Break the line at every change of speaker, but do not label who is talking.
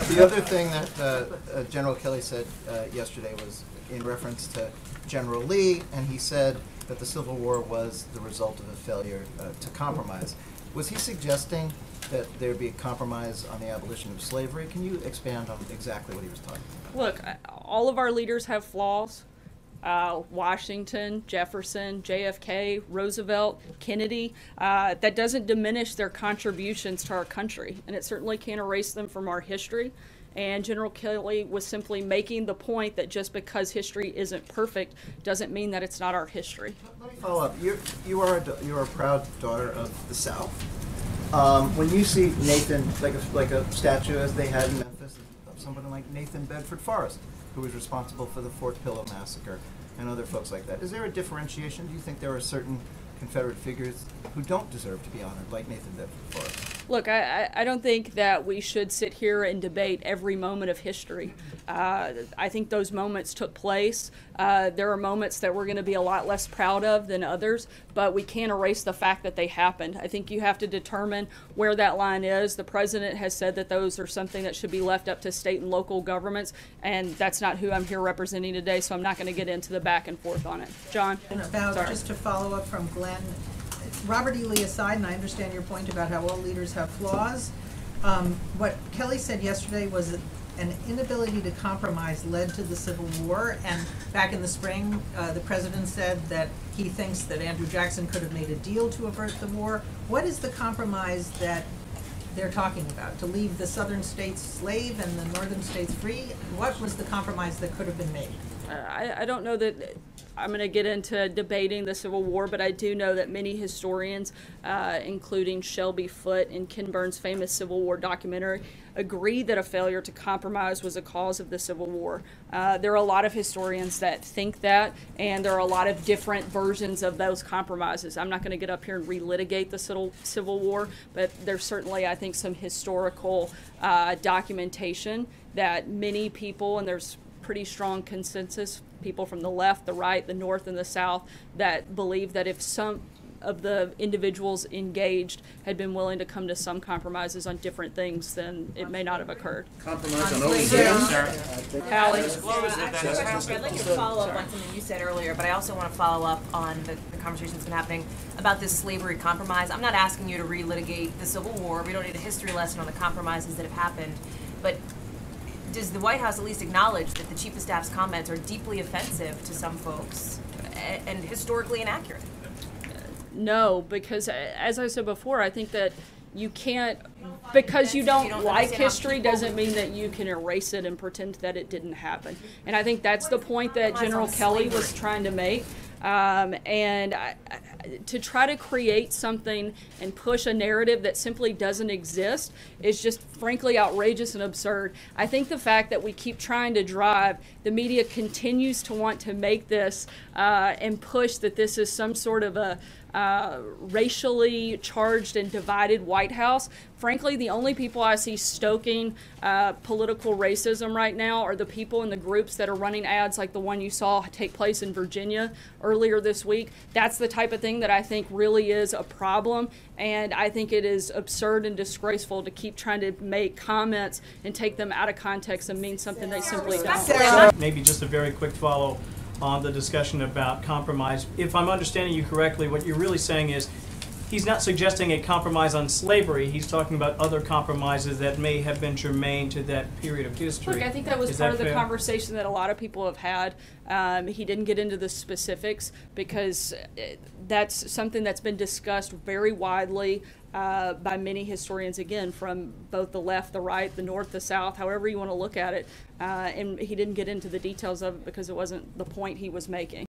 The other thing that General Kelly said yesterday was in reference to General Lee, and he said that the Civil War was the result of a failure to compromise. Was he suggesting that there be a compromise on the abolition of slavery? Can you expand on exactly what he was talking about?
Look, all of our leaders have flaws. Washington, Jefferson, JFK, Roosevelt, Kennedy. That doesn't diminish their contributions to our country, and it certainly can't erase them from our history. And General Kelly was simply making the point that just because history isn't perfect doesn't mean that it's not our history.
Let me follow up. You are a proud daughter of the South. When you see Nathan, like a statue as they had in Memphis, of somebody like Nathan Bedford Forrest, who was responsible for the Fort Pillow Massacre, and other folks like that, is there a differentiation? Do you think there are certain Confederate figures who don't deserve to be honored, like Nathan Bedford Forrest?
Look, I don't think that we should sit here and debate every moment of history. I think those moments took place. There are moments that we're going to be a lot less proud of than others, but we can't erase the fact that they happened. I think you have to determine where that line is. The president has said that those are something that should be left up to state and local governments, and that's not who I'm here representing today, so I'm not going to get into the back and forth on it. John?
And just to follow up from Glenn, Robert E. Lee aside, and I understand your point about how all leaders have flaws, what Kelly said yesterday was that an inability to compromise led to the Civil War, and back in the spring, the president said that he thinks that Andrew Jackson could have made a deal to avert the war. What is the compromise that they're talking about? To leave the southern states slave and the northern states free? What was the compromise that could have been made?
I don't know that I'm going to get into debating the Civil War, but I do know that many historians, including Shelby Foote in Ken Burns' famous Civil War documentary, agree that a failure to compromise was a cause of the Civil War. There are a lot of historians that think that, and there are a lot of different versions of those compromises. I'm not going to get up here and relitigate the Civil War, but there's certainly, I think, some historical documentation that many people, and there's pretty strong consensus, people from the left, the right, the north, and the south, that believe that if some of the individuals engaged had been willing to come to some compromises on different things, then it may not have occurred.
Compromise on overseas?
Hallie?
I'd like to follow up on something you said earlier, but I also want to follow up on the conversation that's been happening about this slavery compromise. I'm not asking you to relitigate the Civil War. We don't need a history lesson on the compromises that have happened, but does the White House at least acknowledge that the Chief of Staff's comments are deeply offensive to some folks and historically inaccurate?
No, because as I said before, I think that you can't, because you don't like history doesn't mean that you can erase it and pretend that it didn't happen. And I think that's the point that General Kelly was trying to make. To try to create something and push a narrative that simply doesn't exist is just frankly outrageous and absurd. I think the fact that we keep trying to drive, the media continues to want to make this and push that this is some sort of a racially charged and divided White House. Frankly, the only people I see stoking political racism right now are the people in the groups that are running ads like the one you saw take place in Virginia earlier this week. That's the type of thing that I think really is a problem, and I think it is absurd and disgraceful to keep trying to make comments and take them out of context and mean something they simply don't.
Maybe just a very quick follow on the discussion about compromise. If I'm understanding you correctly, what you're really saying is he's not suggesting a compromise on slavery. He's talking about other compromises that may have been germane to that period of history.
Look, I think that was part of the conversation that a lot of people have had. He didn't get into the specifics because that's something that's been discussed very widely by many historians, again, from both the left, the right, the north, the south, however you want to look at it. And he didn't get into the details of it because it wasn't the point he was making.